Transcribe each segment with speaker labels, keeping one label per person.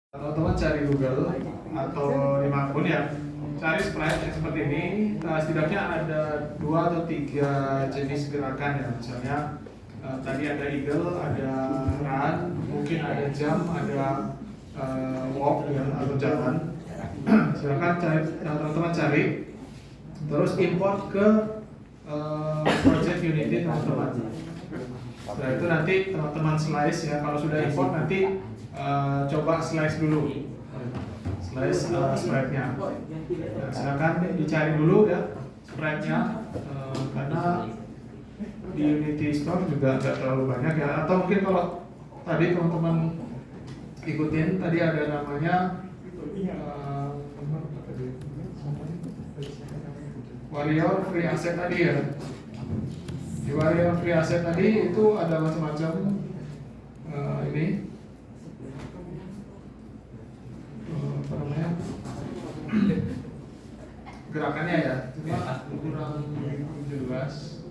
Speaker 1: Teman-teman cari Google atau dimanapun ya, cari sprite yang seperti ini. Setidaknya ada 2 atau 3 jenis gerakan ya. Misalnya tadi ada eagle, ada run, mungkin ada jump, ada walk ya, atau jalan. Silakan teman-teman cari, terus import ke project Unity teman-teman. Setelah itu nanti teman-teman slice ya. Kalau sudah import nanti coba slice dulu, slice sprite-nya. Nah, silakan dicari dulu ya sprite-nya, karena di Unity Store juga nggak terlalu banyak ya. Atau mungkin kalau tadi teman-teman ikutin, tadi ada namanya Warrior Free Asset tadi ya. Di Warrior Free Asset tadi itu ada macam-macam ini apa namanya gerakannya ya, cuma kurang jelas.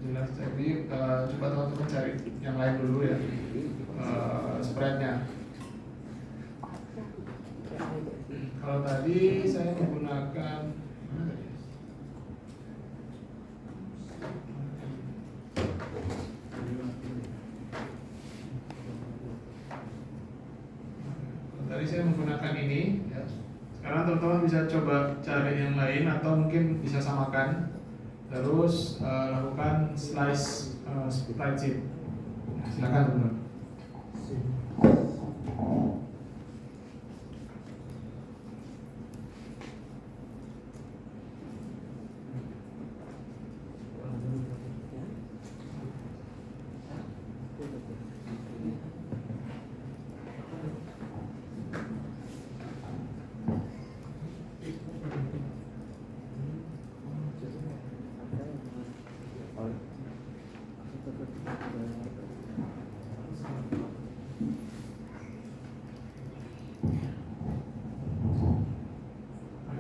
Speaker 1: Jelas, jadi coba teman-teman cari yang lain dulu ya, sprite-nya. Kalau tadi saya menggunakan ini ya. Sekarang teman-teman bisa coba cari yang lain atau mungkin bisa samakan, terus lakukan slice spreadsheet. Silakan teman-teman.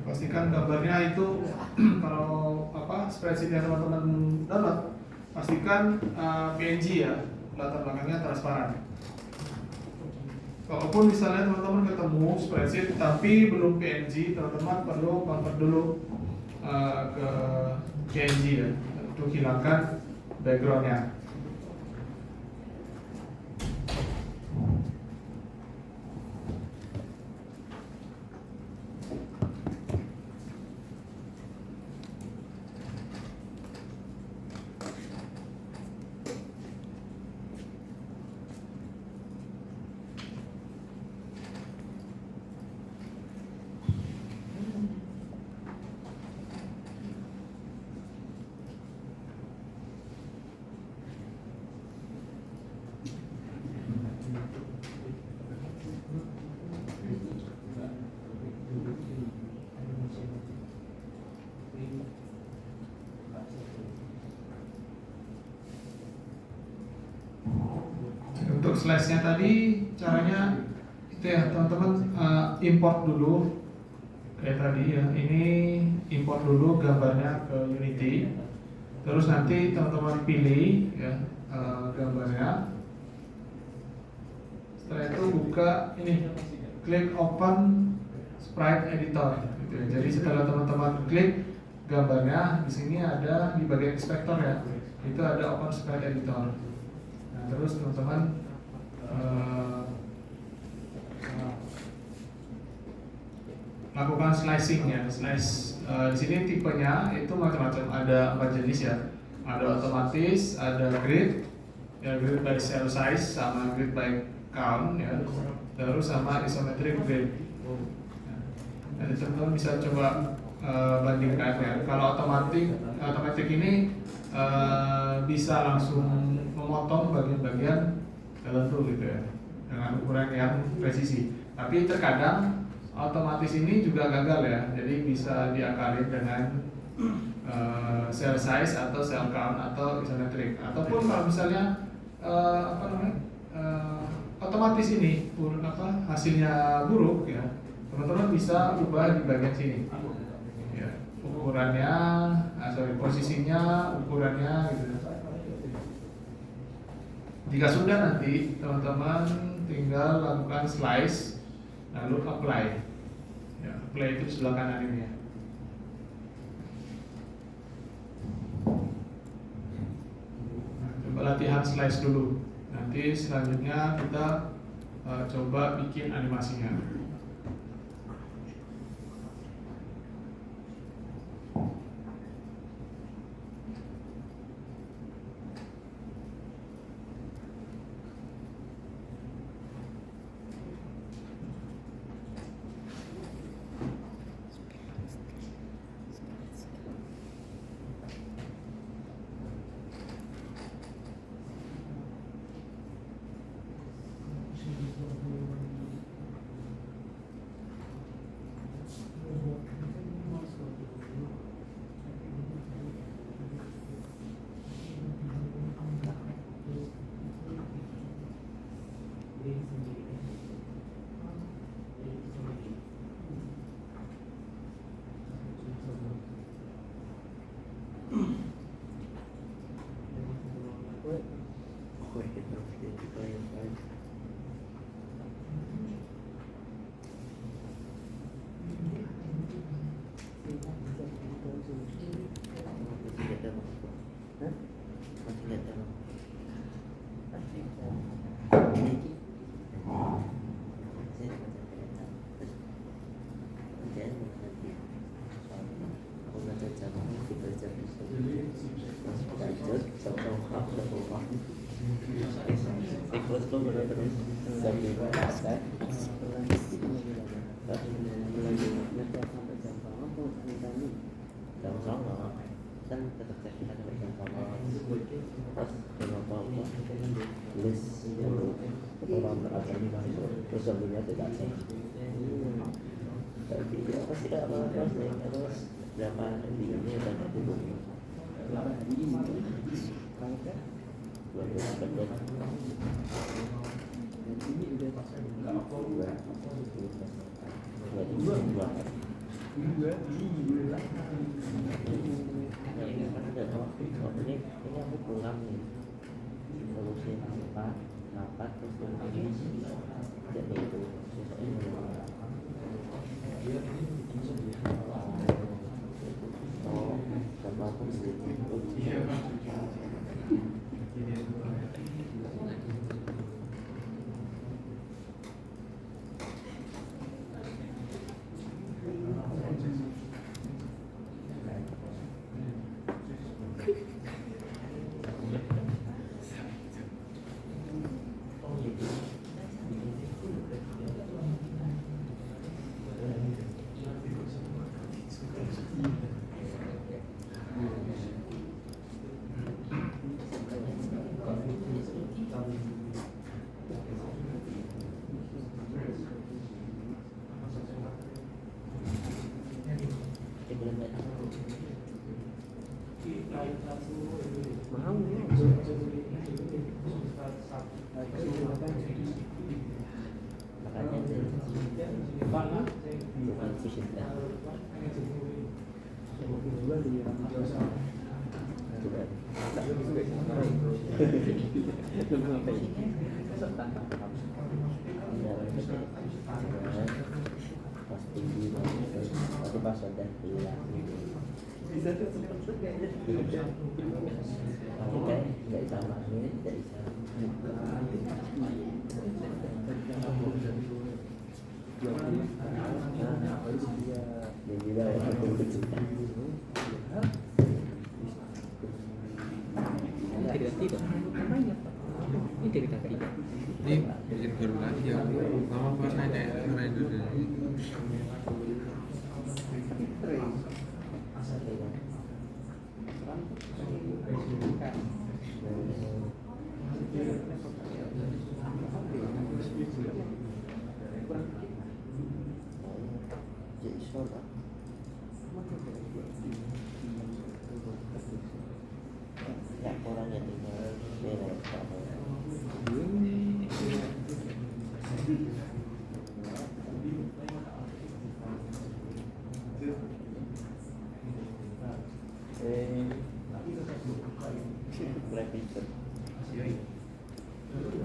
Speaker 1: Pastikan gambarnya itu kalau spreadsheet yang teman-teman download, pastikan PNG ya, latar belakangnya transparan. Kalaupun misalnya teman-teman ketemu spreadsheet tapi belum PNG, teman-teman perlu convert dulu ke PNG ya, untuk hilangkan backgroundnya. Untuk slice-nya tadi caranya itu ya teman-teman, import dulu kayak tadi ya. Ini import dulu gambarnya ke Unity, terus nanti teman-teman pilih ya gambarnya. Setelah itu buka ini, klik open sprite editor gitu ya. Jadi setelah teman-teman klik gambarnya, di sini ada di bagian inspektor ya, itu ada open sprite editor. Nah, terus teman-teman lakukan slicing ya. Slice di sini tipenya itu macam-macam, ada 4 jenis ya. Ada otomatis, ada grid ya, grid by cell size sama grid by count ya, terus sama isometric grid. Nah, teman-teman bisa coba bandingkan ya. Kalau otomatis ini bisa langsung memotong bagian-bagian tertentu gitu ya, dengan ukuran yang presisi. Tapi terkadang otomatis ini juga gagal ya, jadi bisa diakalin dengan cell size atau cell count atau isometric. Ataupun kalau misalnya otomatis ini hasilnya buruk ya, teman-teman bisa ubah di bagian sini ya, ukurannya, posisinya, ukurannya gitu. Jika sudah, nanti teman-teman tinggal lakukan slice lalu apply. Ya, apply itu sebelah kanan ini ya. Nah, coba latihan slice dulu. Nanti selanjutnya kita coba bikin animasinya.
Speaker 2: Ini bikin baru lagi ya. Lama pernah ada dulu.
Speaker 3: Dari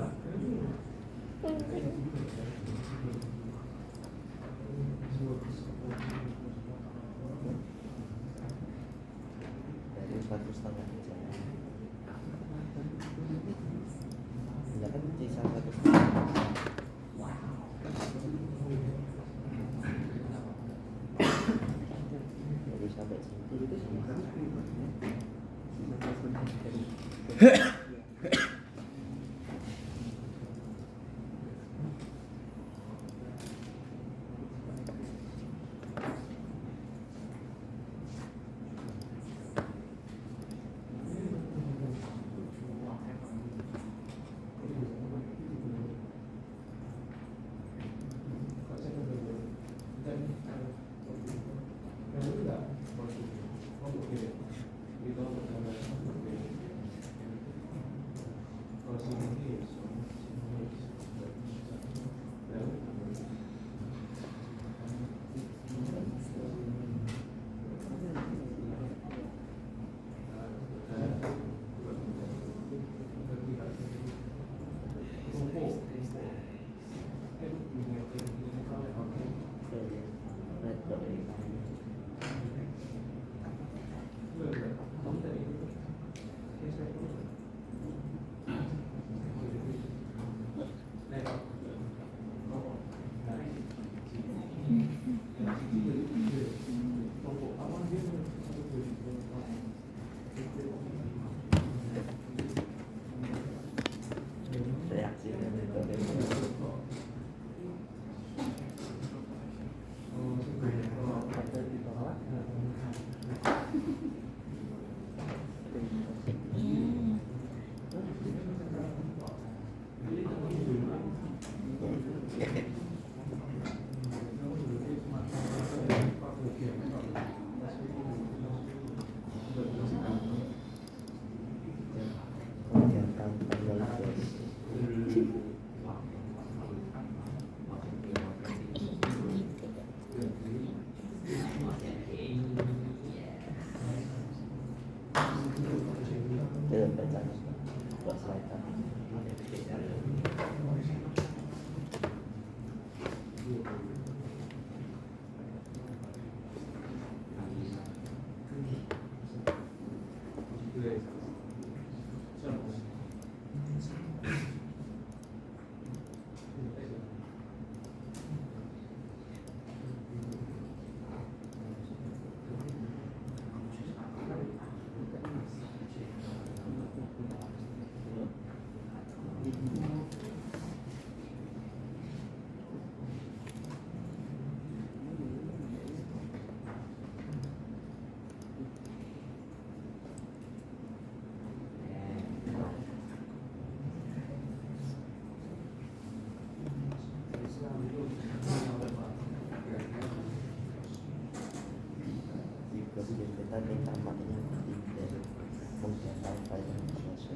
Speaker 3: 4,5 jam. Ya kan sisa 1,5. Jadi sampai sini itu sisa. Reaksi dari kita minta maknya tidak mungkin sampai selesai.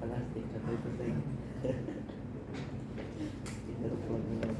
Speaker 3: Plastik satu penting. Kita keluar.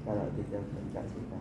Speaker 3: Kalau tidak mencak kita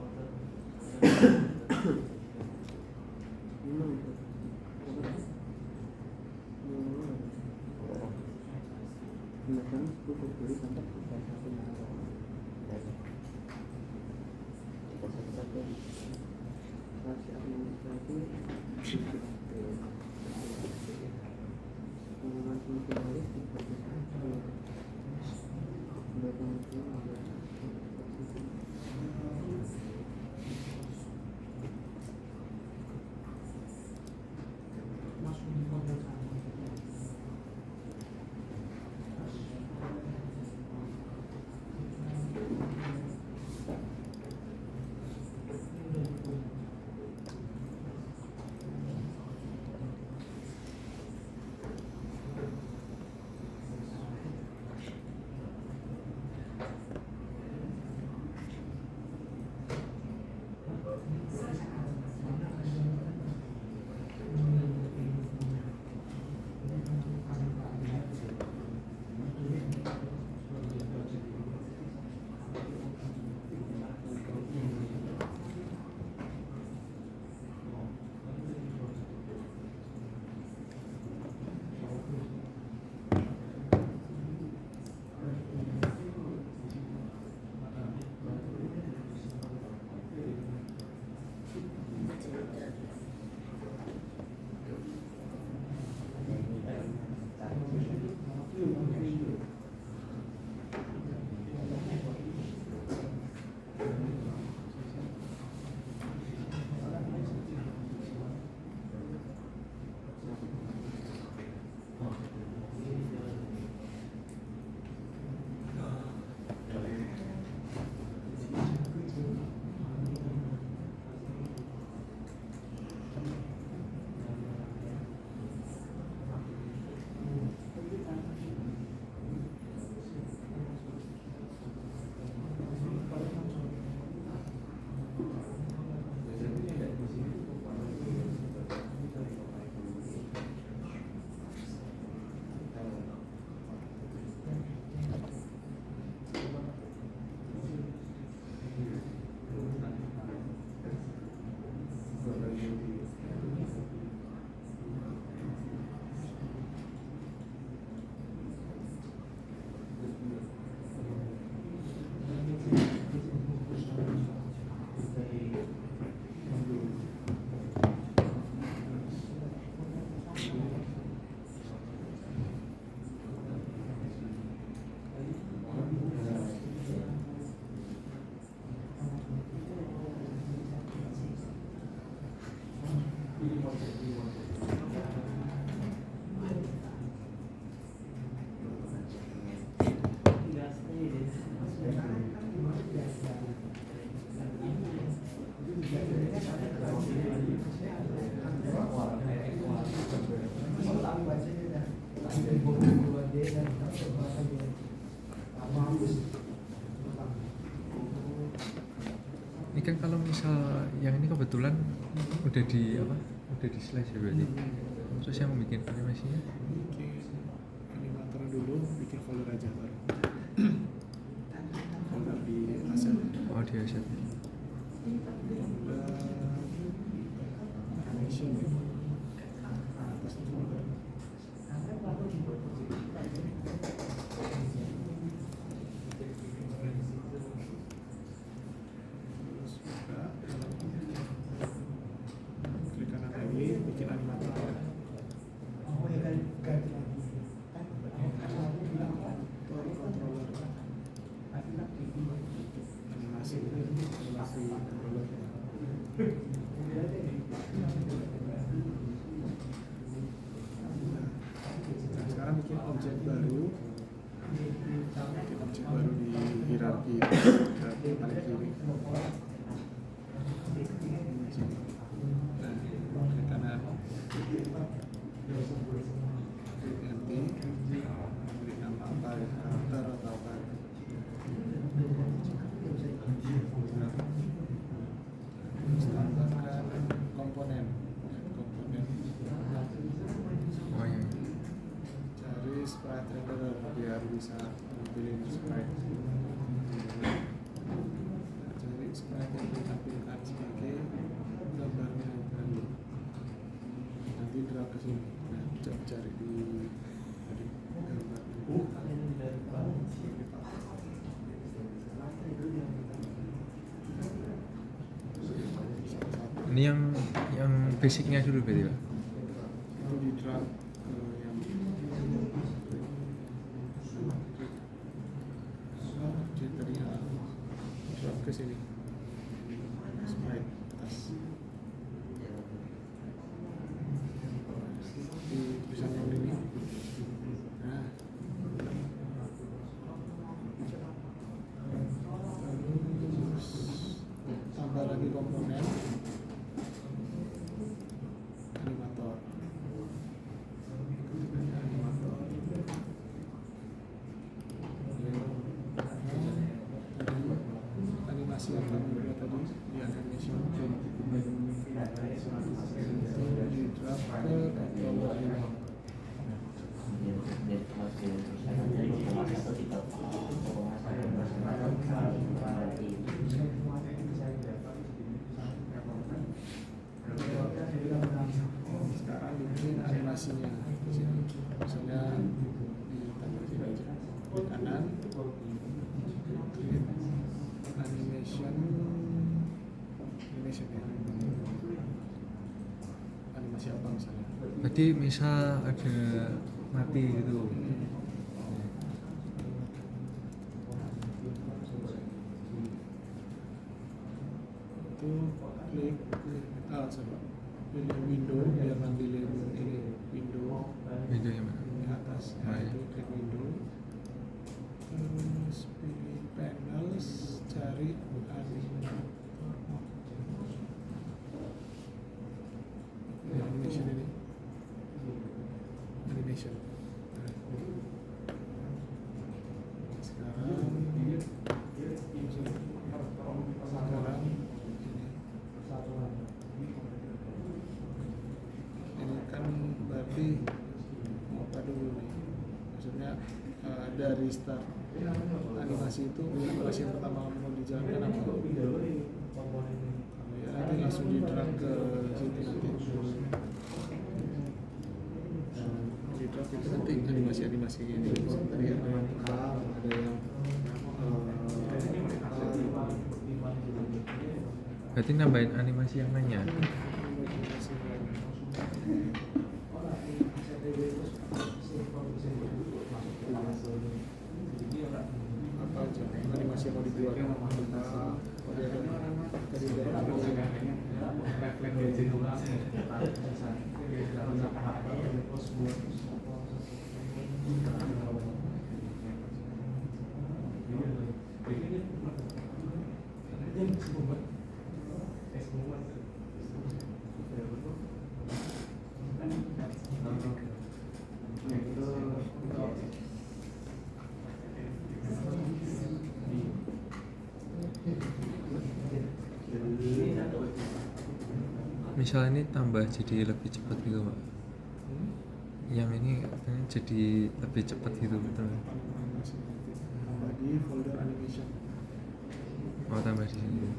Speaker 2: kan kalau misal yang ini kebetulan udah di apa? Udah di slash ya berarti. Terus yang bikin animasinya
Speaker 1: Bikin animator dulu, bikin folder aja baru. Folder di aset.
Speaker 2: oh di aset.
Speaker 1: Folder animation ya. Atas itu folder. Terus buka klik kanan lagi, bikin animator. Controller animasi controller. Nah, sekarang bikin objek baru di hierarki paling kiri. Nah, klik kanan, klik ganti, beri nama apa, karakter atau apa. Terus tambahkan komponen.
Speaker 2: Oh iya.
Speaker 1: Cari sprite renderer biar bisa pilih sprite. Cari sprite yang ditampilkan sebagai gambarnya tadi. Nanti drag ke sini. Nah, coba cari di tadi gambar.
Speaker 2: Ini yang basicnya dulu berarti Pak.
Speaker 1: Itu di drag ke yang jadi tadi drag ke sini. Sprite atas. Di tulisan yang ini. Nah. Terus tambah lagi komponen animator. Animasi yang kami buat tadi di animation itu di drag ke controller ini. Sekarang bikin animasinya di sini. Misalnya ditambah sini aja. Klik kanan, klik animation ya. Animasi apa misalnya?
Speaker 2: Berarti misal ada mati gitu.
Speaker 1: Itu klik coba pilih window biar ngambilin ini window
Speaker 2: Videonya mana?
Speaker 1: di atas. Nah, itu klik window, terus pilih panels, cari animation ini, animation. Nah, sekarang ini kan berarti apa dulu nih, maksudnya dari start animasi itu animasi yang pertama mau dijalankan apa? Ya nanti langsung di drag ke situ nanti. Di drag itu nanti animasi ini. Tadi ada yang
Speaker 2: Berarti nambahin animasi yang lainnya.
Speaker 1: Apa aja animasi yang mau dibuat?
Speaker 2: misal ini tambah jadi lebih cepat gitu Pak. Yang ini katanya jadi lebih cepat gitu betul.
Speaker 1: Tambah di folder animation.
Speaker 2: Oh tambah di sini.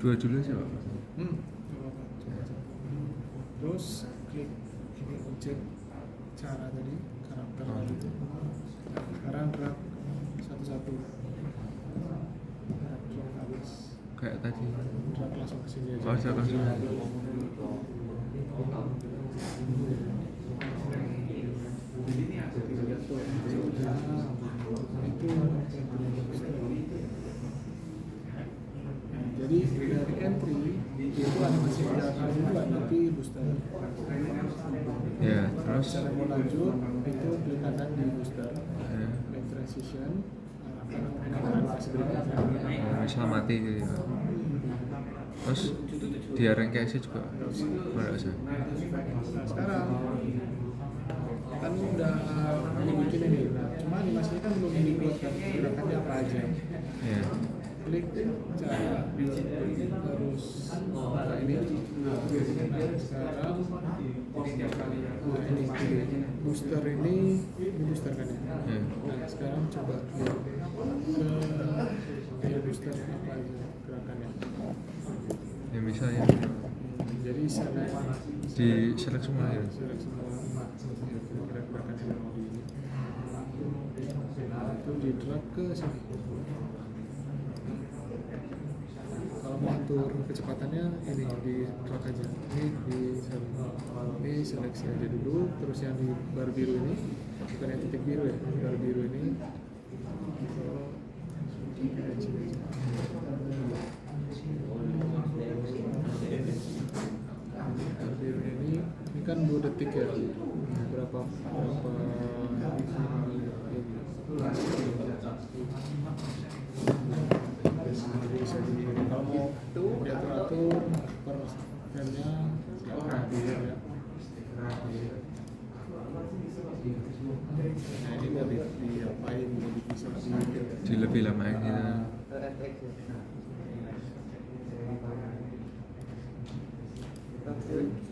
Speaker 2: Dua dulu sih Pak.
Speaker 1: Terus klik ini objek cara tadi karakter tadi itu. Sekarang drag satu-satu. Drag yang habis.
Speaker 2: Kayak tadi.
Speaker 1: Drag langsung ke sini aja.
Speaker 2: Oh, saya langsung.
Speaker 1: Jadi dari entry itu animasi belakang juga nanti booster.
Speaker 2: Ya, terus
Speaker 1: Cara mau lanjut itu klik kanan di booster,
Speaker 2: ya,
Speaker 1: make transition, arahkan animasi belakang.
Speaker 2: misal mati gitu ya. Terus di RNKS juga nggak usah.
Speaker 1: Nah sekarang kan udah dibikin ini, nah, cuma animasinya kan belum dibuat kan gerakannya apa aja.
Speaker 2: Ya.
Speaker 1: Klik cara terus buka ini. Nah sekarang ini booster ini booster kan ya.
Speaker 2: Ya.
Speaker 1: Nah sekarang coba lihat ke booster apa aja gerakannya.
Speaker 2: Yang bisa ya.
Speaker 1: Jadi select
Speaker 2: Di select semua ya.
Speaker 1: select semua gerakan yang mau di ini. Itu di drag ke sini. Kalau mau atur kecepatannya ini di drag aja. Ini seleksi aja dulu. Terus yang di bar biru ini bukan yang titik biru ya, bar biru ini. Kayak sini aja. Biru ini kan 2 detik ya, berapa bisa di kalau mau diatur per frame-nya ya. Nah ini mau diapain, mau bisa
Speaker 2: Di lebih lamain gitu.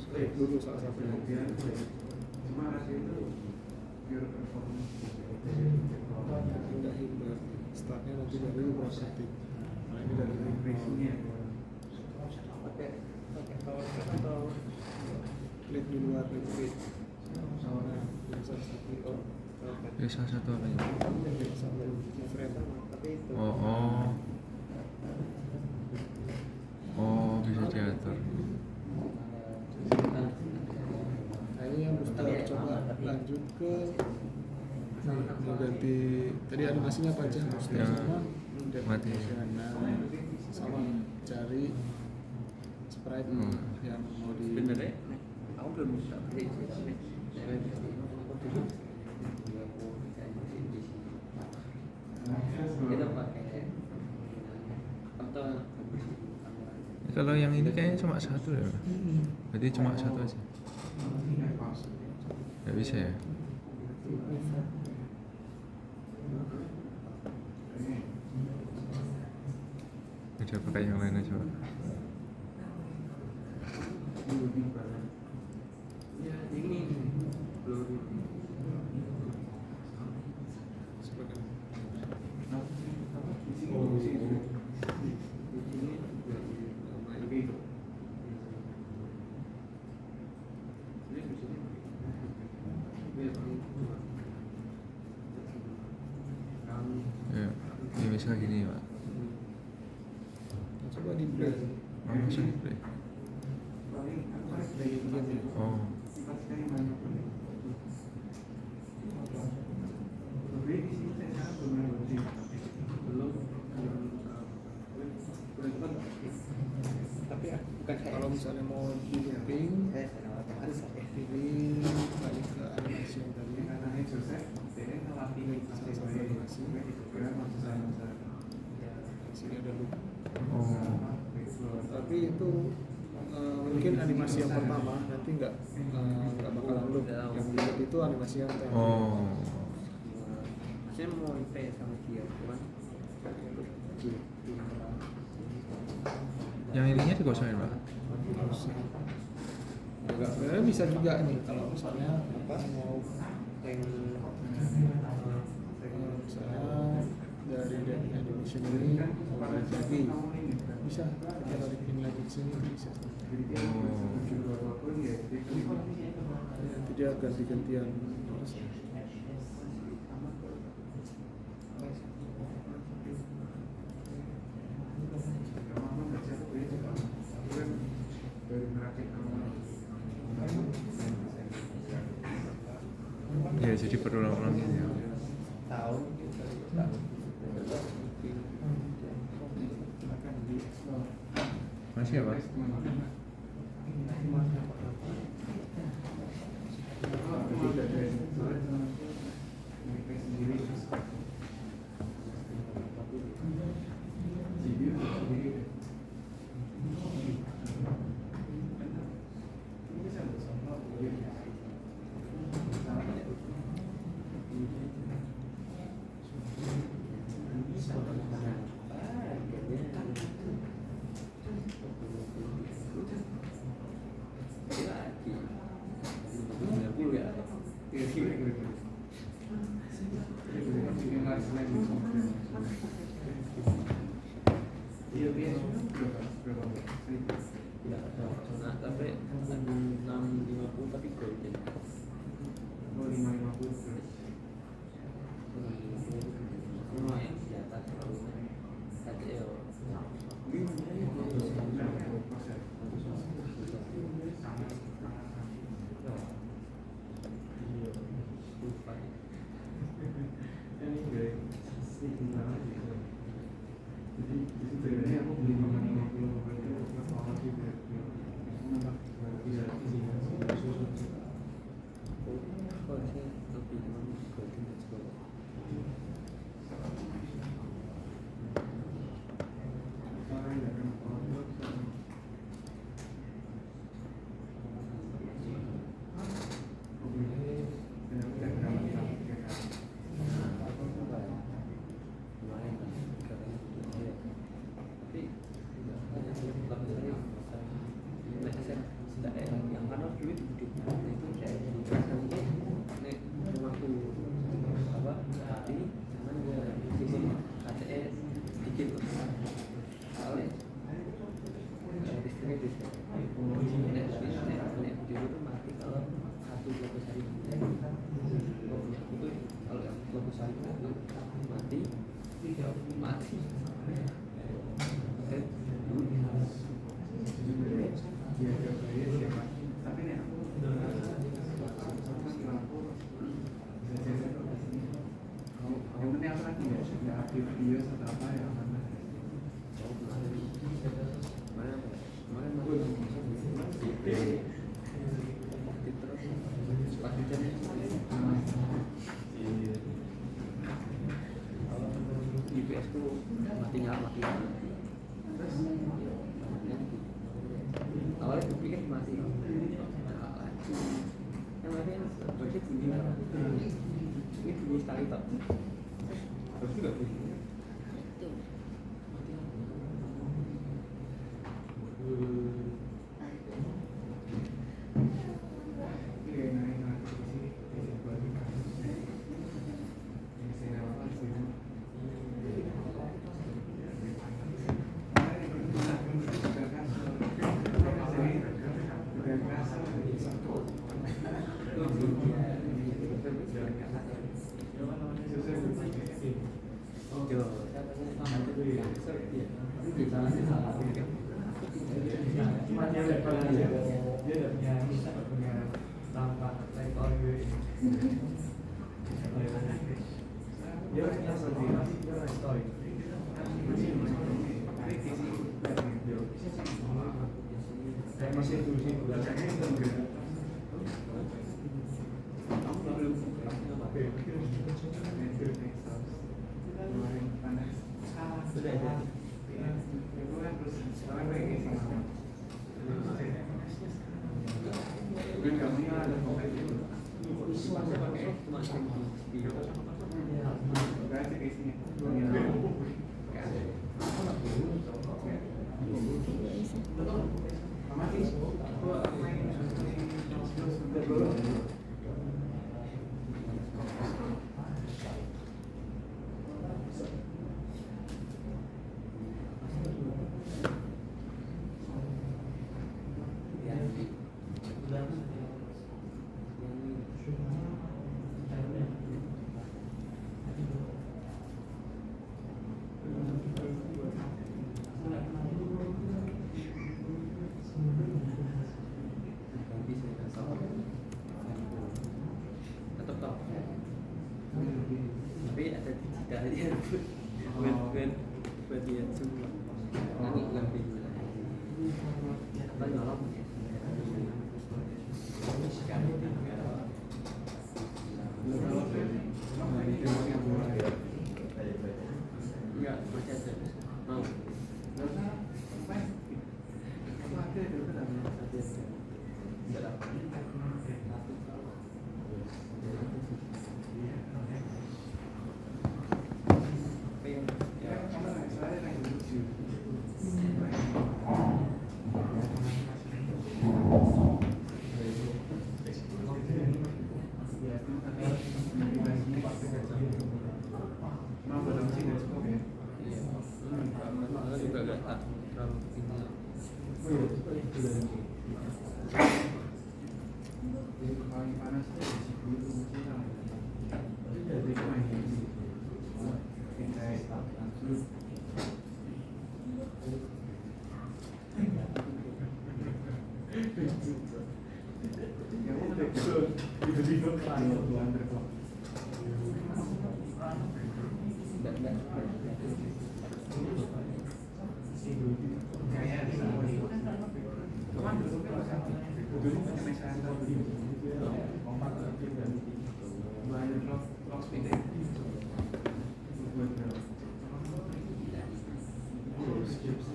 Speaker 1: klik dulu salah satunya. Pindahin startnya nanti dari berapa detik. Nah ini dari klik di luar klik. Nah yang salah satu
Speaker 2: Ya salah satu apa ya?
Speaker 1: sampai frame.
Speaker 2: Oh oh. Oh bisa diatur.
Speaker 1: Nah ini yang booster coba lanjut ke mau ganti tadi animasinya apa aja booster
Speaker 2: Ya,
Speaker 1: sama
Speaker 2: mati.
Speaker 1: nah sama cari sprite yang mau di
Speaker 3: Sebenarnya aku belum bisa kita pakai atau
Speaker 2: Kalau yang ini kayaknya cuma satu ya. Berarti cuma satu aja. Gak bisa ya? Udah pakai yang lain aja Pak. Ya, ini bisa gini Pak.
Speaker 1: coba di play
Speaker 2: Oh, masuk di play.
Speaker 1: play game ya.
Speaker 2: Oh,
Speaker 1: Tapi kalau misalnya mau di looping ini balik ke animasi yang tadi salah satu animasi
Speaker 4: sini ada loop.
Speaker 2: Oh.
Speaker 4: Tapi itu mungkin animasi yang pertama, nanti nggak bakalan loop. Yang loop itu animasi yang terakhir.
Speaker 2: Oh.
Speaker 3: Saya mau IP sama dia, cuman
Speaker 2: Yang ininya dikosongin, Pak.
Speaker 4: Enggak, sebenarnya bisa juga nih kalau misalnya apa mau misalnya dari animation ini mau balik lagi bisa kita balikin lagi ke sini bisa. Nanti dia ganti-gantian.
Speaker 2: Ya, jadi berulang-ulang gitu ya. Masih ya, Pak?
Speaker 3: Nah, tapi 650 tapi golden. Lumayan di atas HTL. GPS tuh mati nyala. Awalnya gue pikir mati. Yang mati kan berarti bunyi kan? Ini bunyi sekali tak? Terus juga bunyi. Sudah. Tapi ada digitalnya buat lihat semua. Nanti lebih apa nyolong ya? Enggak, masih ada. Mau. Juga gak tak terlalu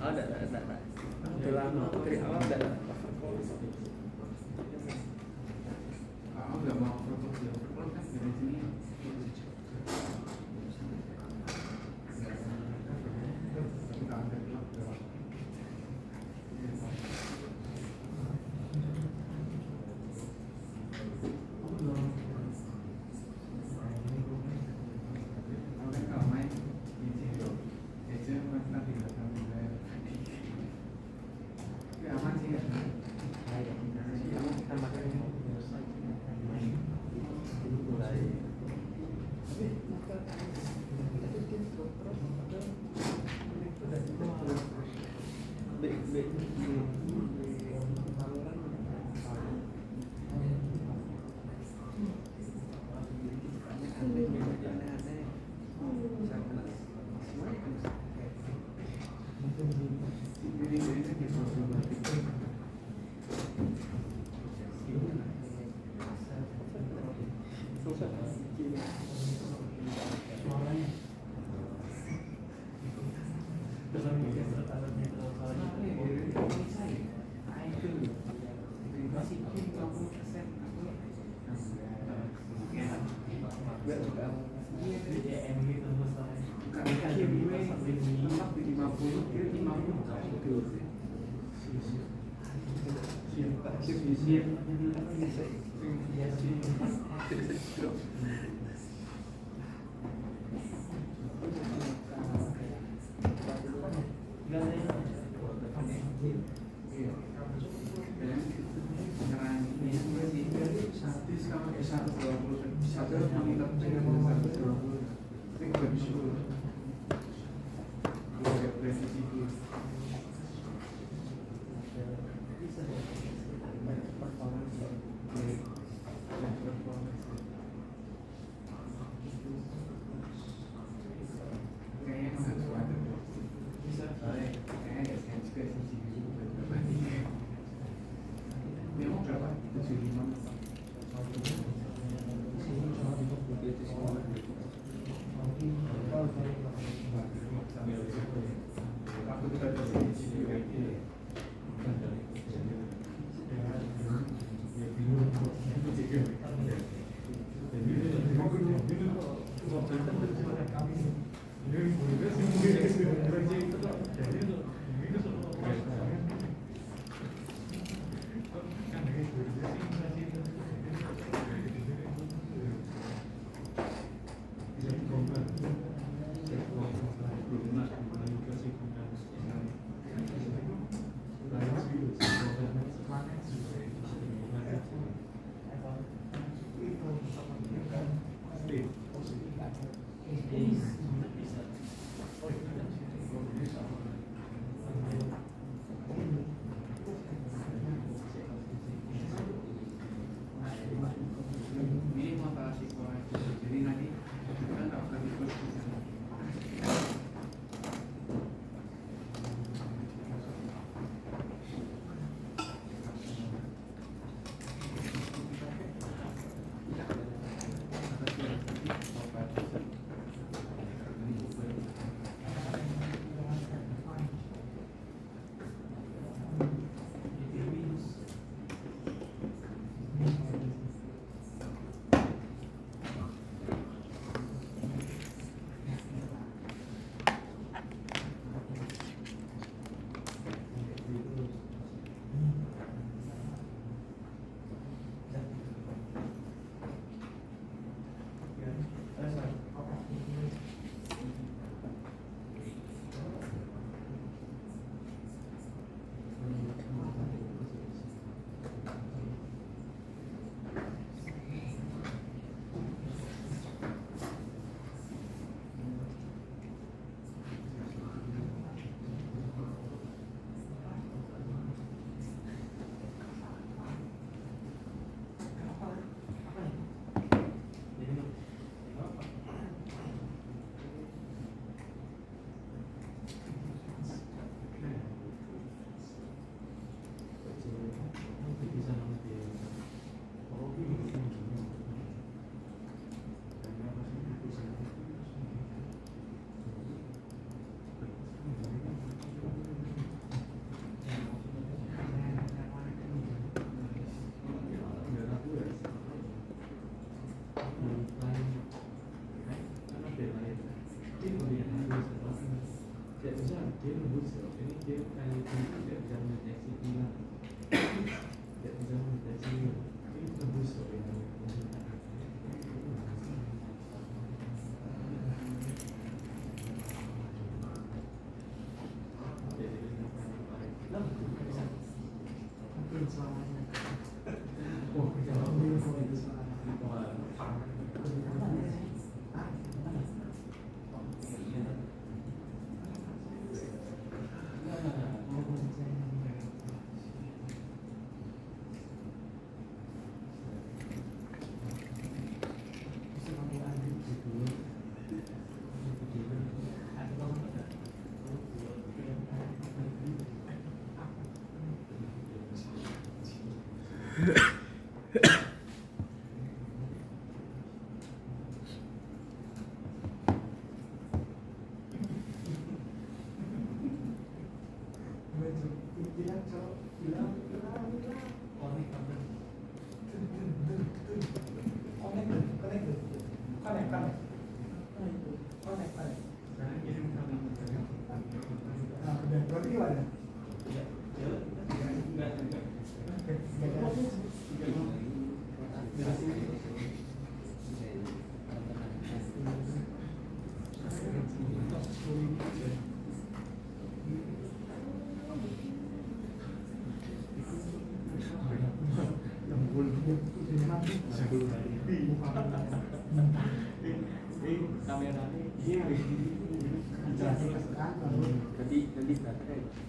Speaker 3: ada. Dalam dari awal ada.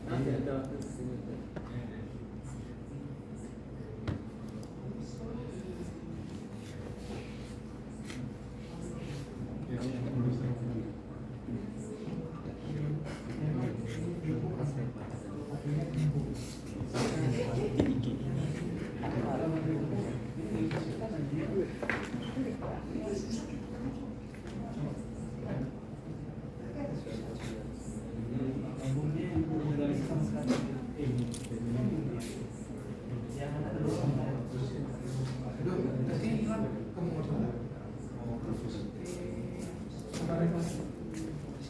Speaker 3: Nanti ada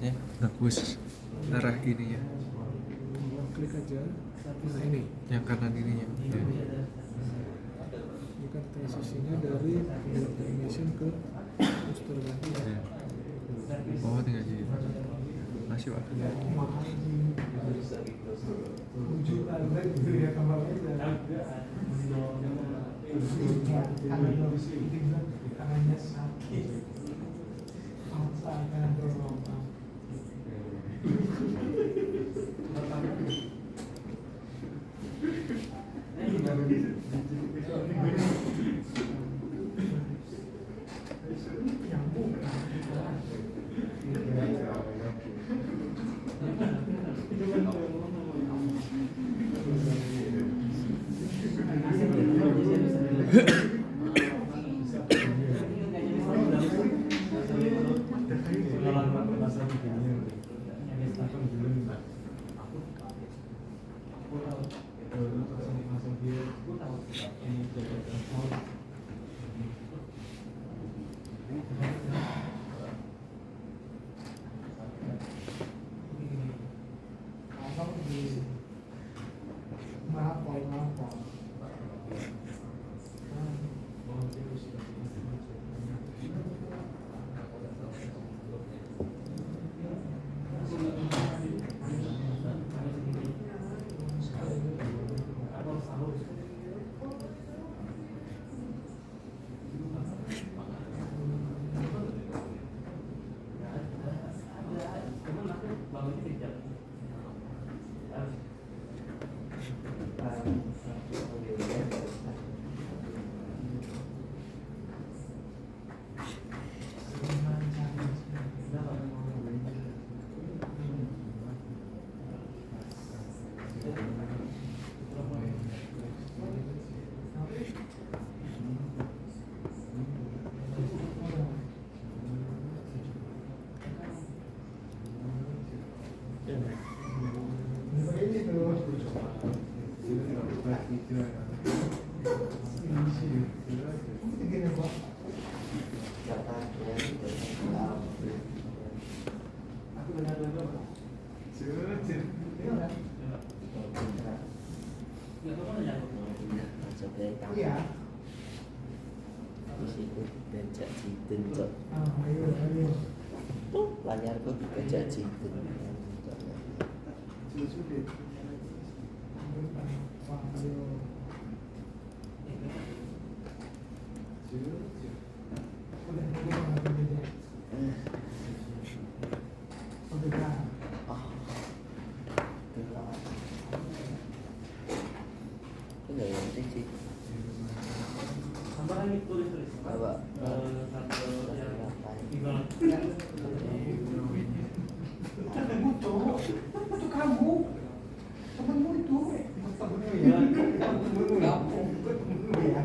Speaker 2: Ya, bagus arah ininya,
Speaker 4: Klik aja. Nah ini
Speaker 2: yang kanan ininya ya.
Speaker 4: kan transisinya dari build animation ke poster lagi.
Speaker 2: Ya. Oh, tinggal jadi masih Pak.
Speaker 5: Masuk dari kamu. Di situ becak jidin cok. Tuh layarku becak jidin. Itu nggak yang sih.
Speaker 3: Tambah lagi tulis.
Speaker 5: Apa?
Speaker 3: Satu yang
Speaker 5: Ngapain?
Speaker 6: Temenmu cowok, itu kamu, temenmu itu, temenmu ya, temenmu ya, temenmu ya.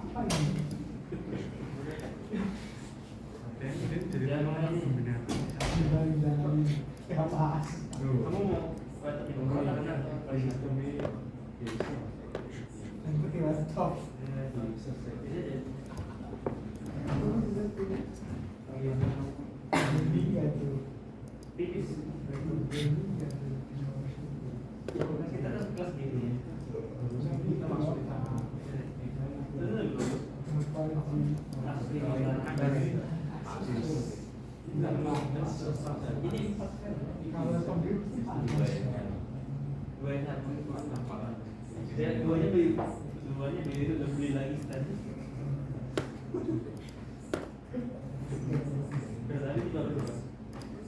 Speaker 6: Apa ini?
Speaker 3: kamu mau pipis kita kan kelas gini kita masuk di tangan duanya beli udah beli lagi tadi. Tadi juga berubah.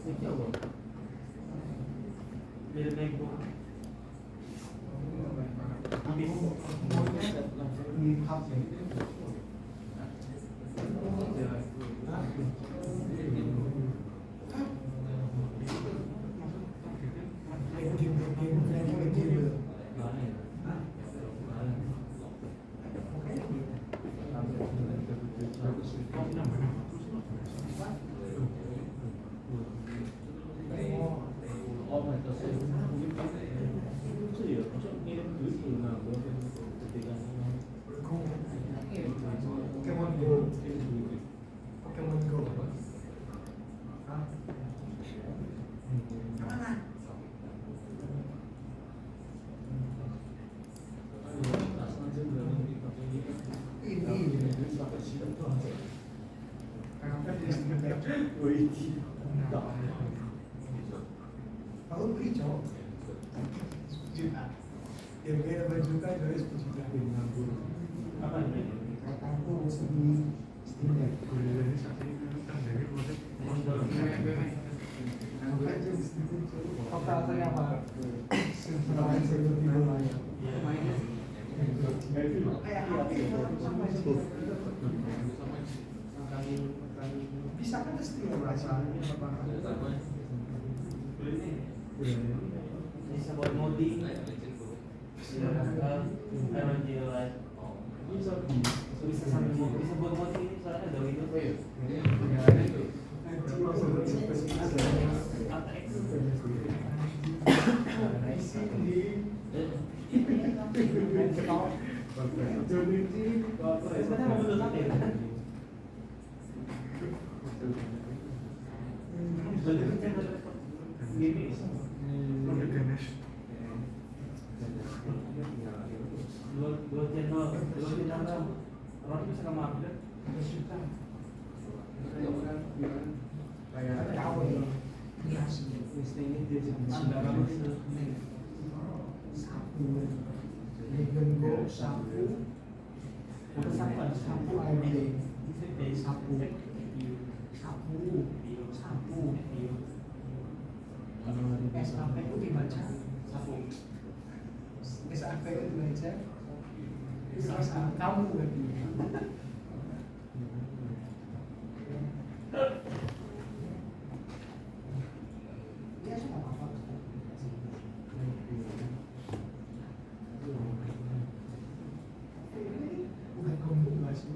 Speaker 3: Ini apa? Beli mango.
Speaker 6: Pokemon Go. Kalau beli cowok, juta. Yang beda baju kan dari 10 juta.
Speaker 3: Apa ini?
Speaker 6: Aku mesti beli Steam Deck. Operatornya apa? Selain seperti bermain. Kayak HP sama itu. Bisa kan Steam rasa?
Speaker 3: Bisa buat modding. Bisa sambil bisa buat modding ini soalnya ada Windows. Dua channel orang bisa kamu upload.
Speaker 6: Kayak tahu ya.
Speaker 3: Ini dia sebenarnya
Speaker 6: Sapu, Legendo, sapu, sapu air, sapu, sapu. SAP itu dibaca SAP itu dibaca salah kamu berarti. Ya sudah apa-apa. Bukan komunikasi.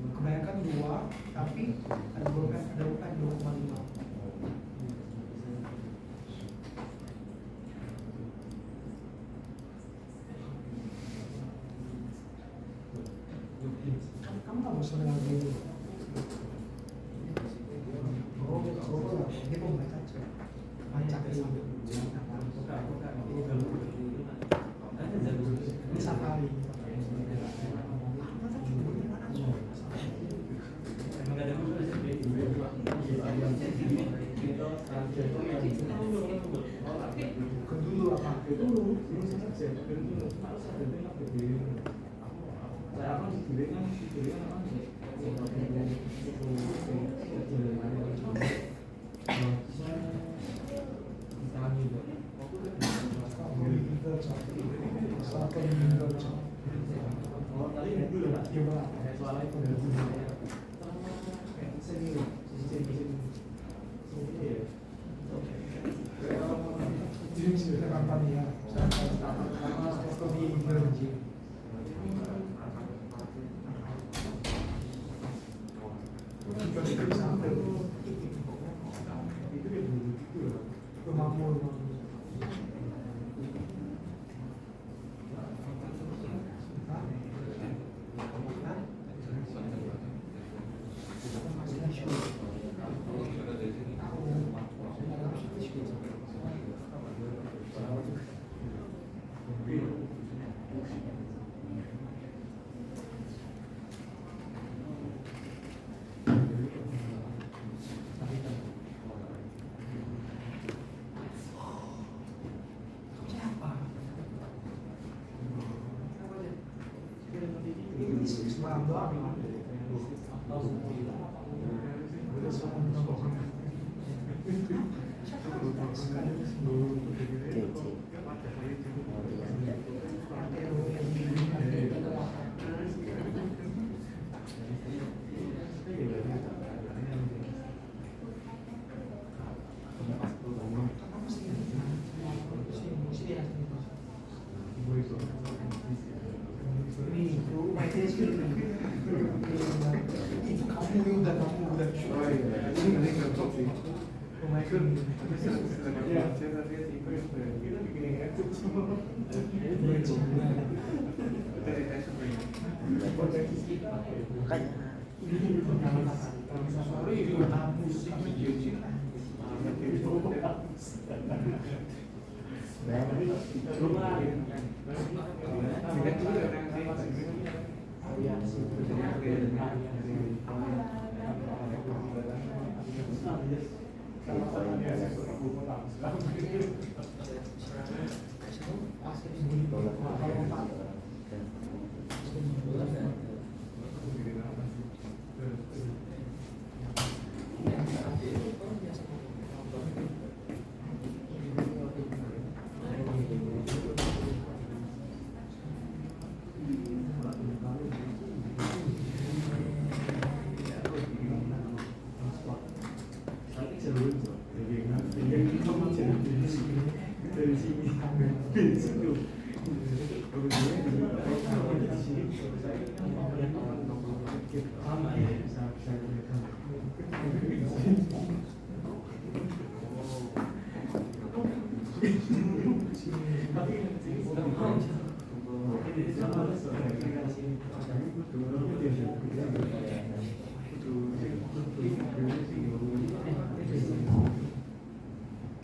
Speaker 6: Kebanyakan 2, tapi ada bukan 2,5. Kamu nggak usah dengan dulu. Dia mau baca aja. Baca ini safari. Kedulu apa? Kedulu. Itu kamu udah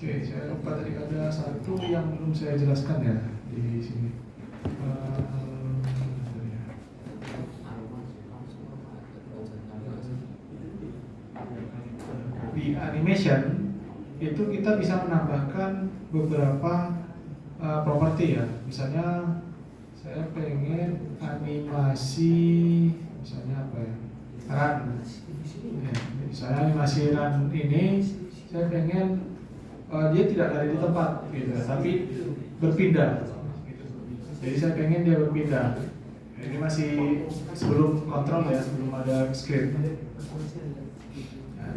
Speaker 1: Oke, saya lupa tadi ada satu yang belum saya jelaskan ya di sini. Di animation itu kita bisa menambahkan beberapa properti ya. Misalnya saya pengen animasi, misalnya apa ya? Run. Ya, misalnya animasi run ini saya pengen dia tidak ada di tempat gitu, tapi berpindah. Jadi saya pengen dia berpindah. Ini masih sebelum kontrol ya, sebelum ada script. Nah,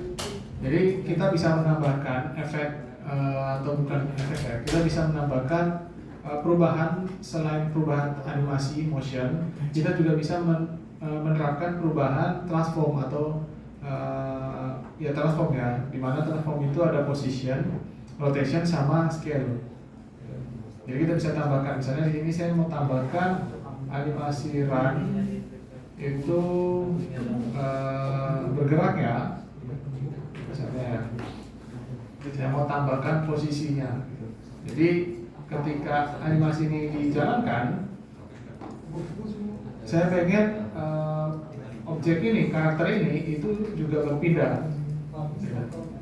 Speaker 1: jadi kita bisa menambahkan efek atau bukan efek ya, kita bisa menambahkan perubahan selain perubahan animasi motion, kita juga bisa menerapkan perubahan transform atau ya transform ya, dimana transform itu ada position, rotation sama scale. Jadi kita bisa tambahkan, misalnya di sini saya mau tambahkan animasi run itu bergerak ya, misalnya ya. Saya mau tambahkan posisinya. Jadi ketika animasi ini dijalankan, saya pengen objek ini, karakter ini itu juga berpindah.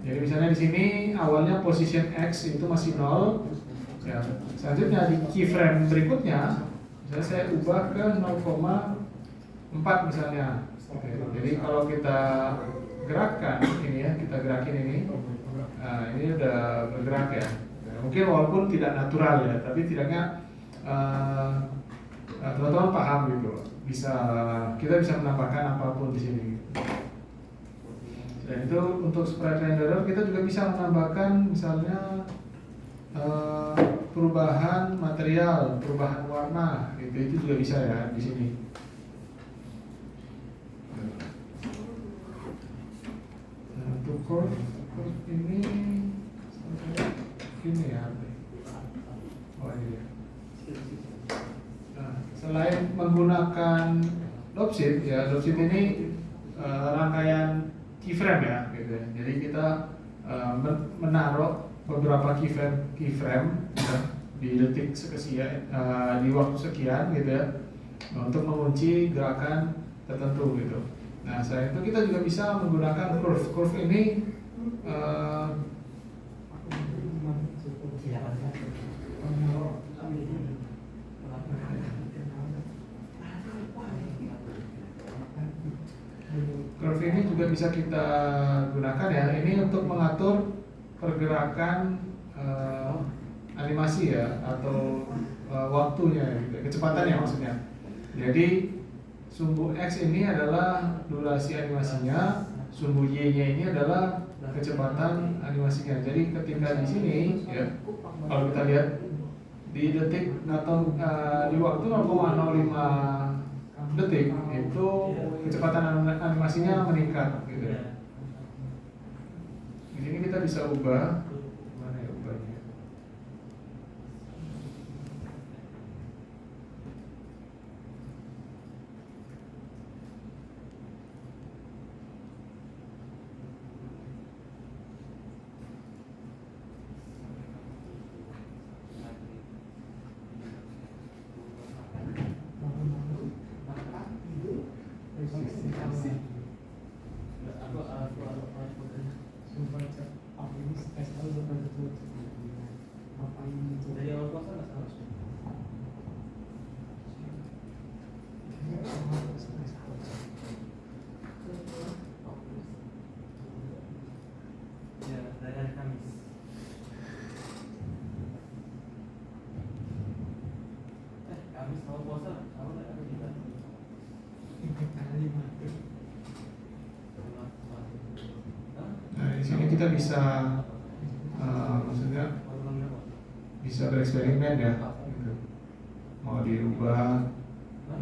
Speaker 1: Jadi misalnya di sini awalnya position X itu masih 0, ya. Selanjutnya di keyframe berikutnya, misalnya saya ubah ke 0,4 misalnya. Oke. Jadi kalau kita gerakkan ini ya, kita gerakin ini, nah ini udah bergerak ya. Mungkin walaupun tidak natural ya, tapi tidaknya teman-teman paham gitu. Kita bisa menambahkan apapun di sini. Dan itu untuk sprite renderer kita juga bisa menambahkan misalnya perubahan material, perubahan warna, itu juga bisa ya di sini. Nah, untuk curve ini ya. Oh ini ya. Nah, selain menggunakan dropshift ya, dropshift ini rangkaian keyframe ya, gitu. Jadi kita menaruh beberapa keyframe ya, di detik sekian, di waktu sekian gitu ya, untuk mengunci gerakan tertentu gitu. Nah, selain itu kita juga bisa menggunakan curve. Curve ini curve ini juga bisa kita gunakan ya. Ini untuk mengatur pergerakan animasi ya, atau waktunya, gitu, kecepatannya maksudnya. Jadi sumbu X ini adalah durasi animasinya, sumbu Y-nya ini adalah kecepatan animasinya. Jadi ketika di sini ya, kalau kita lihat di detik atau di waktu 0,05 detik itu kecepatan animasinya meningkat gitu ya. Di sini kita bisa ubah, mana ya ubahnya? kita bisa maksudnya bisa bereksperimen ya, gitu. Mau dirubah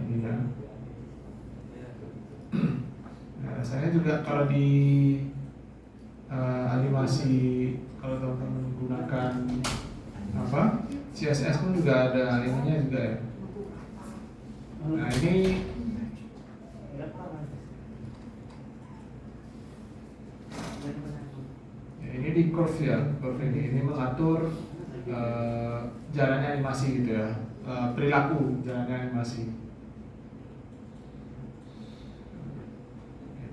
Speaker 1: ini ya. Nah, saya juga kalau di animasi, kalau teman-teman menggunakan apa CSS pun juga ada ininya juga ya. Nah ini ini di curve ya, curve ini mengatur jalannya animasi gitu ya, perilaku jalannya animasi.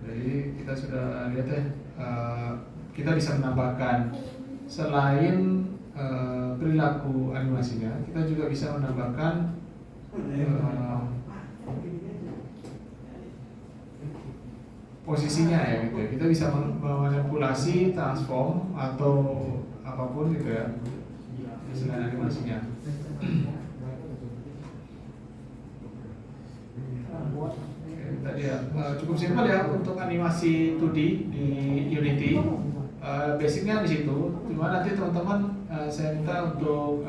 Speaker 1: Jadi kita sudah lihat ya, kita bisa menambahkan selain perilaku animasinya, kita juga bisa menambahkan posisinya ya gitu ya. Kita bisa memanipulasi, transform atau apapun gitu ya dengan animasinya. Tadi ya cukup simpel ya untuk animasi 2D di Unity. Basicnya di situ. Cuma nanti teman-teman saya minta untuk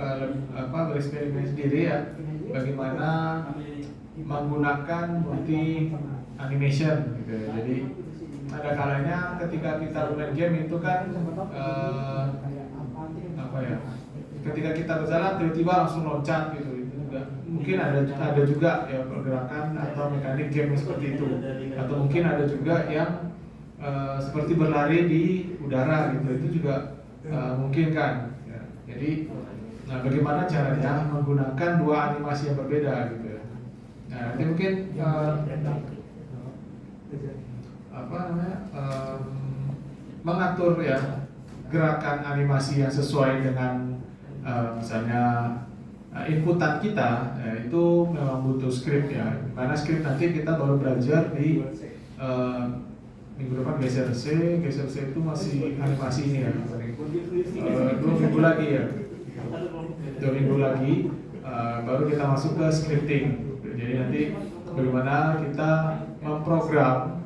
Speaker 1: bereksperimen sendiri ya, bagaimana menggunakan multi animation gitu ya. Jadi ada kalanya ketika kita bermain game itu kan apa ya, ketika kita berjalan tiba-tiba langsung loncat gitu, itu juga mungkin ada juga ya pergerakan atau mekanik game seperti itu, atau mungkin ada juga yang seperti berlari di udara gitu, itu juga mungkin kan ya. Jadi bagaimana caranya menggunakan dua animasi yang berbeda gitu ya. Nah nanti mungkin mengatur ya gerakan animasi yang sesuai dengan misalnya inputan kita ya, itu memang butuh script ya. Mana script nanti kita baru belajar di minggu depan geser C itu masih animasi ini ya. 2 minggu lagi ya. 2 minggu lagi baru kita masuk ke scripting. Jadi nanti bagaimana kita memprogram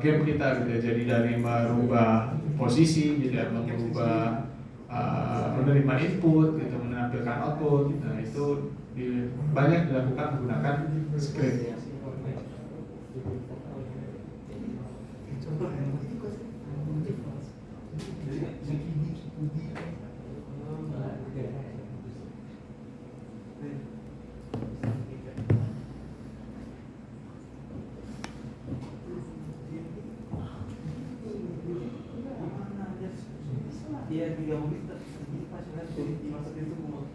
Speaker 1: game kita gitu ya. Jadi dari merubah posisi, jadi merubah menerima input, gitu, menampilkan output. Nah itu banyak dilakukan menggunakan script.
Speaker 3: Dia 3 menit pas dimasukin itu mau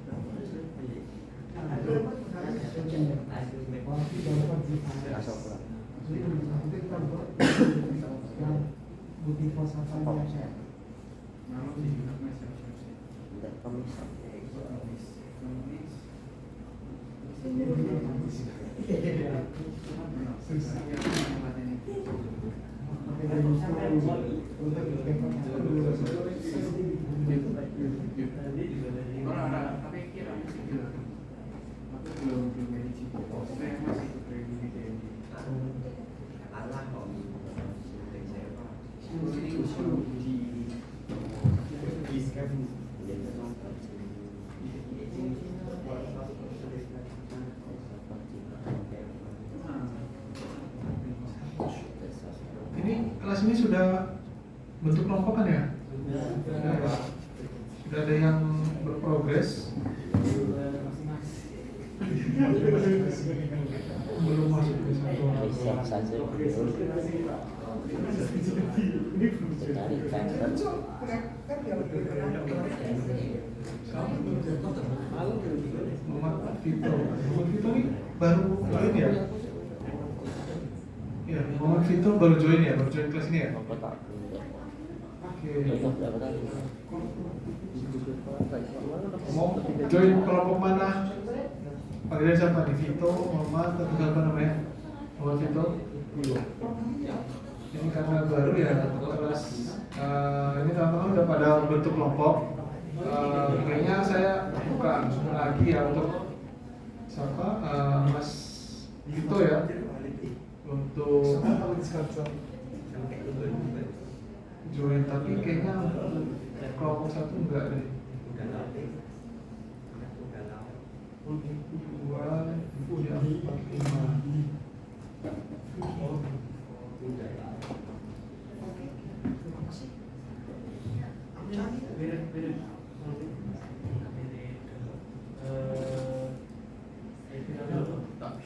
Speaker 1: Ini kelas ini sudah bentuk kelompok kan ya? Sudah ada yang berprogres. Belum masuk ke satu
Speaker 5: Bisa saja cari convert.
Speaker 1: Muhammad Vito ini baru join ya? Ya, Muhammad Vito baru join ya? Baru join kelas ini ya?
Speaker 5: Apa tak?
Speaker 1: Oke.
Speaker 5: Contoh berapa tadi?
Speaker 1: Mau join kelompok mana? Panggilan siapa? Di Vito, Muhammad, atau siapa namanya? Muhammad Vito? Ini karena baru ya kelas. Ini teman-teman udah pada bentuk kelompok. Kayaknya saya buka lagi ya untuk siapa? Mas Vito ya, untuk join tapi kayaknya kelompok satu enggak deh. Dua, tiga, empat, lima.
Speaker 5: Takut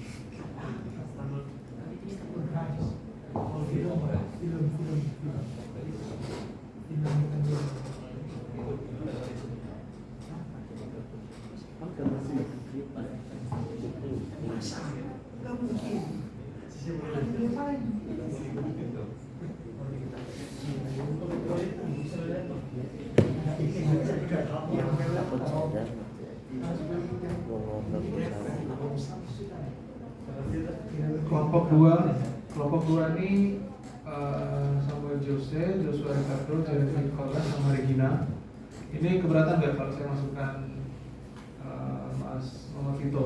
Speaker 5: sadar
Speaker 1: Kelompok dua ini Samuel Jose, Joshua Ricardo, Jeremy Nicholas, sama Regina. Ini keberatan nggak kalau saya masukkan Mas Muhammad Vito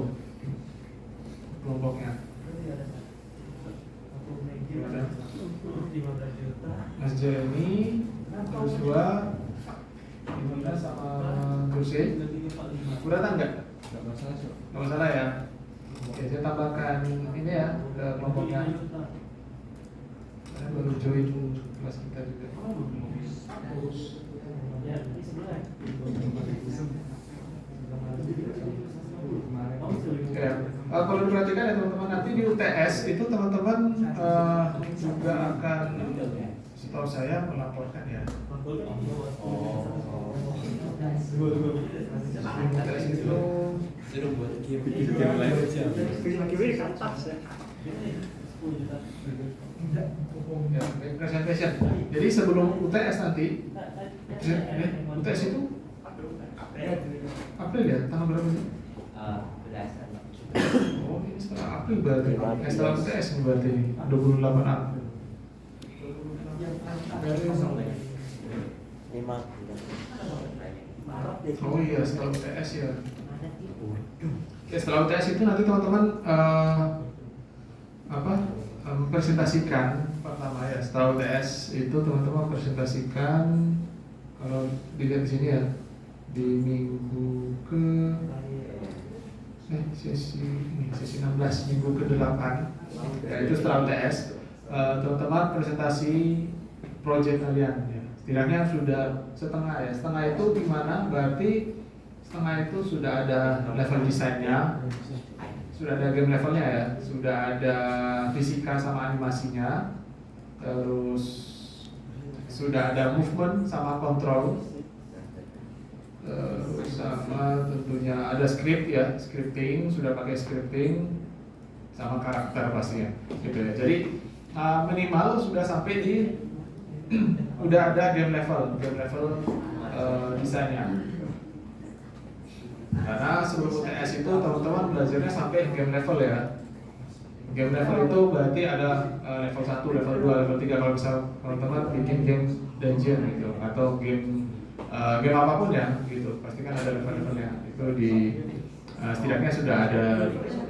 Speaker 1: kelompoknya? Mas Jeremy, Joshua, Regina sama Jose. Keberatan nggak? Nggak masalah ya. Oke, saya tambahkan ini ya ke kelompoknya. Saya baru join kelas kita juga. Ya. Kalau diperhatikan ya teman-teman, nanti di UTS itu teman-teman juga akan, setahu saya, melaporkan ya. UTS itu ya, presentation. Jadi sebelum UTS nanti, UTS itu April ya, tanggal berapa sih? Oh, ini setelah April berarti. Setelah UTS ini berarti ini 28 April.
Speaker 5: 5
Speaker 1: Oh iya, setelah UTS ya. Oke, setelah UTS itu nanti teman-teman presentasikan pertama ya. Setelah UTS itu teman-teman presentasikan, kalau dilihat di sini ya, di minggu ke sesi 16, minggu ke-8 ya, itu setelah UTS teman-teman presentasi project kalian ya. Setidaknya sudah setengah ya. Setengah itu gimana? Berarti setengah itu sudah ada level desainnya, sudah ada game levelnya ya, sudah ada fisika sama animasinya, terus sudah ada movement sama kontrol, sama tentunya ada script ya, scripting, sudah pakai scripting sama karakter pastinya gitu ya. Jadi minimal sudah sampai di udah ada game level desainnya. Karena sebelum UTS itu teman-teman belajarnya sampai game level ya. Game level itu berarti ada level 1, level 2, level 3. Kalau misal teman-teman bikin game dungeon gitu atau game apapun ya gitu, pasti kan ada level-levelnya. Itu di setidaknya sudah ada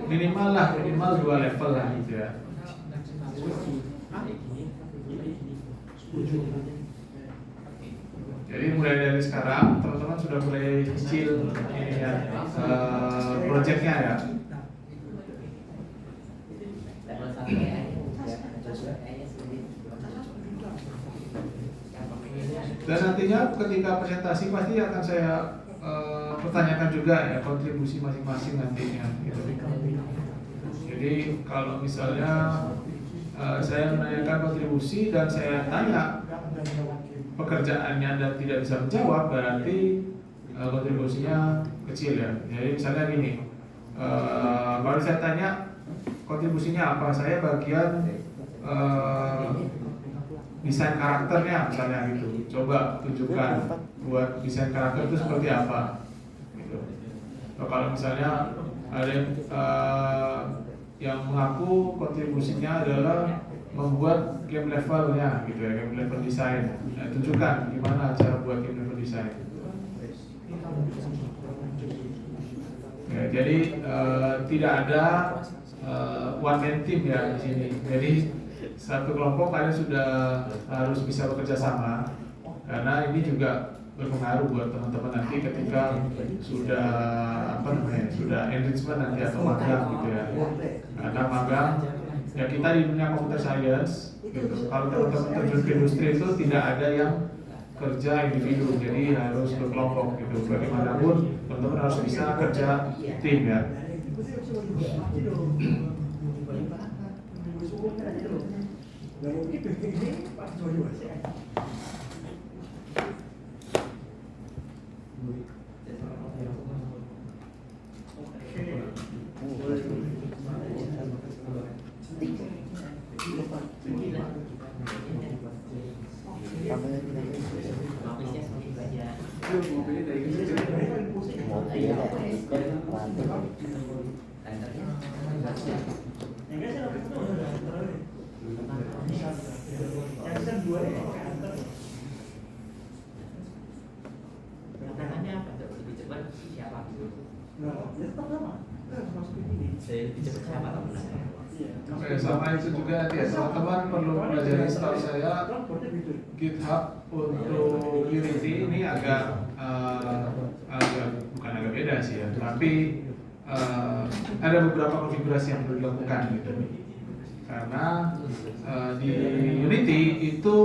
Speaker 1: minimal 2 level lah gitu ya. Jadi mulai dari sekarang teman-teman sudah mulai cicil ini ya, projectnya ya. Dan nantinya ketika presentasi pasti akan saya pertanyakan juga ya kontribusi masing-masing nantinya gitu. Jadi kalau misalnya saya menanyakan kontribusi dan saya tanya pekerjaannya dan tidak bisa menjawab, berarti kontribusinya kecil ya. Jadi misalnya gini, baru saya tanya kontribusinya apa, saya bagian desain karakternya misalnya gitu. Coba tunjukkan buat desain karakter itu seperti apa gitu. Atau kalau misalnya ada yang mengaku kontribusinya adalah membuat game levelnya gitu ya, game level desain. Nah, tunjukkan gimana cara buat game level desain. Ya, jadi tidak ada one man team ya di sini. Jadi satu kelompok kalian sudah harus bisa bekerja sama karena ini juga berpengaruh buat teman-teman nanti ketika sudah sudah enrichment nanti atau magang gitu ya. Karena magang ya kita di dunia computer science gitu. Kalau teman-teman terjun ke industri itu tidak ada yang kerja individu, jadi harus berkelompok gitu. Bagaimanapun teman-teman harus bisa kerja tim ya.
Speaker 3: Tantangannya apa? Lebih cepat siapa gitu? Lebih cepat siapa tahu
Speaker 1: Oke, sama itu juga nanti ya, teman-teman perlu belajar. Setahu saya GitHub untuk Unity ini agak bukan agak beda sih ya, tapi ada beberapa konfigurasi yang perlu dilakukan gitu. Karena di Unity itu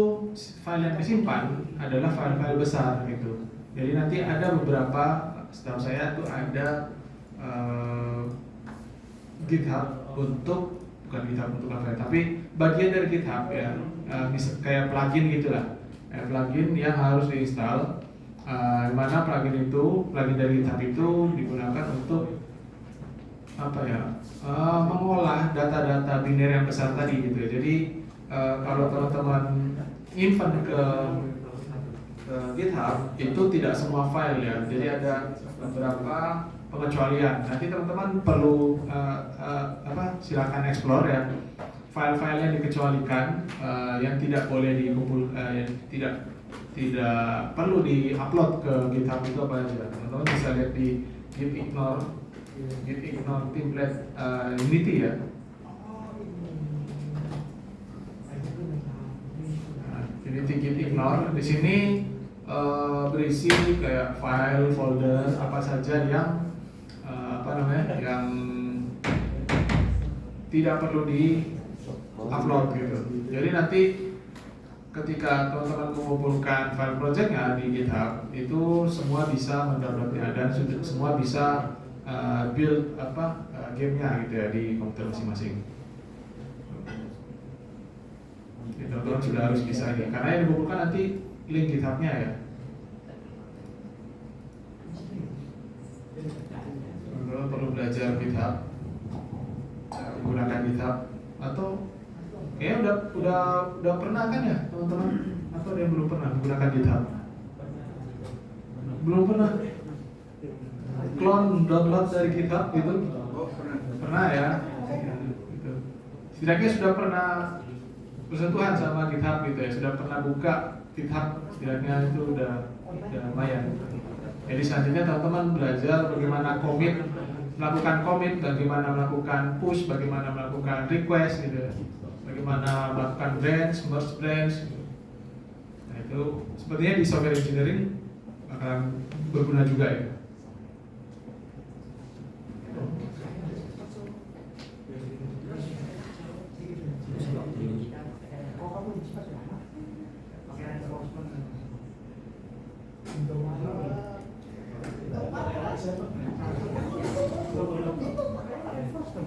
Speaker 1: file yang disimpan adalah file-file besar gitu. Jadi nanti ada beberapa, setahu saya tuh ada GitHub untuk, bukan GitHub untuk apa ya, tapi bagian dari GitHub ya, kayak plugin gitulah, plugin yang harus diinstal, dimana plugin dari GitHub itu digunakan untuk apa ya, mengolah data-data biner yang besar tadi gitu ya. Jadi kalau teman-teman invent ke GitHub itu tidak semua file ya, jadi ada beberapa pengecualian. Nanti teman-teman perlu silakan explore ya file-file yang dikecualikan, yang tidak boleh dikumpul, yang tidak perlu di-upload ke GitHub itu apa aja. Teman-teman bisa lihat di git ignore template Unity ya. Unity git ignore di sini berisi kayak file, folder, apa saja yang yang tidak perlu di-upload gitu. Jadi nanti ketika teman-teman mengumpulkan file projectnya di GitHub itu semua bisa mendownloadnya dan semua bisa build gamenya gitu ya di komputer masing-masing. Teman-teman sudah harus bisa ini, karena yang dikumpulkan nanti link GitHub-nya ya. Teman-teman perlu belajar GitHub, menggunakan GitHub, atau kayaknya udah pernah kan ya teman-teman, atau ada yang belum pernah menggunakan GitHub? Belum pernah clone download dari GitHub gitu? Pernah ya? Gitu. Setidaknya sudah pernah bersentuhan sama GitHub gitu ya, sudah pernah buka GitHub, setidaknya itu udah lumayan. Jadi selanjutnya teman-teman belajar bagaimana melakukan commit, bagaimana melakukan push, bagaimana melakukan request gitu ya, bagaimana melakukan branch, merge branch gitu. Nah itu sepertinya di software engineering akan berguna juga ya.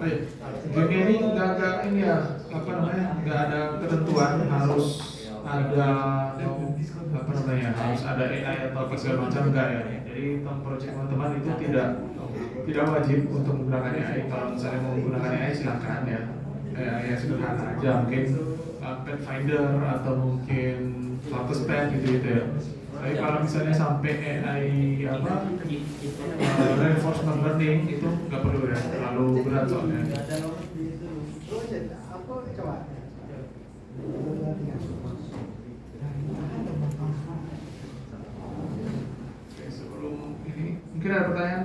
Speaker 1: Baik, game ini nggak ini ya, nggak ada ketentuan harus ada harus ada AI atau segala macam, enggak ya. Jadi project teman-teman itu tidak wajib untuk menggunakan AI. Kalau misalnya mau menggunakan AI silakan ya. AI sederhana aja, mungkin Pathfinder atau mungkin Lotuspad gitu ya. Tapi kalau misalnya sampai AI reinforcement learning itu nggak perlu ya, terlalu berat soalnya. Oke, sebelum ini mungkin ada pertanyaan,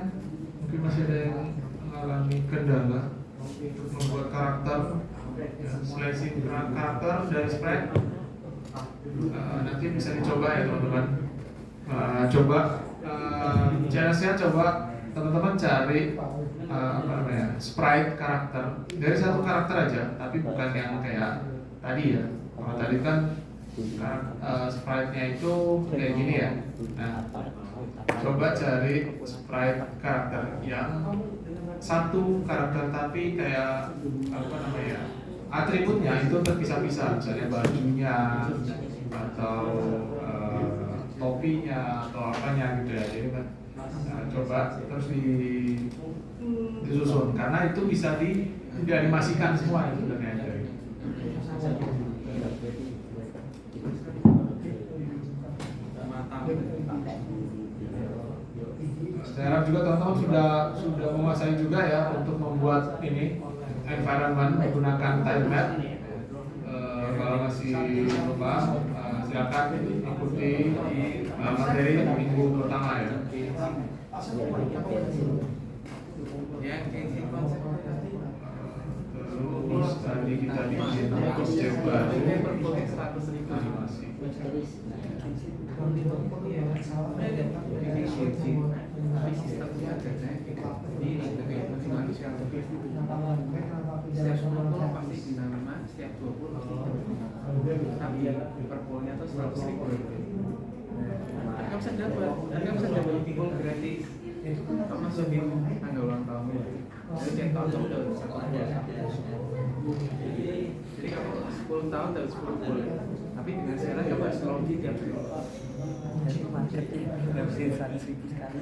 Speaker 1: mungkin masih ada yang mengalami kendala untuk membuat karakter, ya, seleksi karakter dari sprite nanti bisa dicoba ya teman-teman. Coba challenge-nya coba teman-teman cari apa namanya sprite karakter dari satu karakter aja, tapi bukan yang kayak tadi ya. Kalau tadi kan sprite-nya itu kayak gini ya. Nah, coba cari sprite karakter yang satu karakter tapi kayak apa namanya atributnya itu terpisah-pisah, misalnya bajunya atau topinya atau apanya gitu ya. Jadi kan coba terus disusun karena itu bisa dianimasikan semua sebenarnya. Saya harap juga teman-teman sudah menguasai juga ya untuk membuat ini environment menggunakan time map. Kalau masih lupa, silakan ikuti di materi minggu pertama ya. Terus tadi kita bikin objek baru animasi.
Speaker 3: Setiap 10 pasti dinamika, setiap 20 tapi perpolnya tuh 100.000. Mereka bisa dapat full gratis. Kamu masukin tanggal ulang tahun. Jadi tiap tahun kamu dapat 1 bulan. Jadi kamu 10 tahun dapat 10 bulan. Tapi dengan sekarang kamu harus login tiap hari.
Speaker 5: Itu macet ya, habisin 100.000 sekali.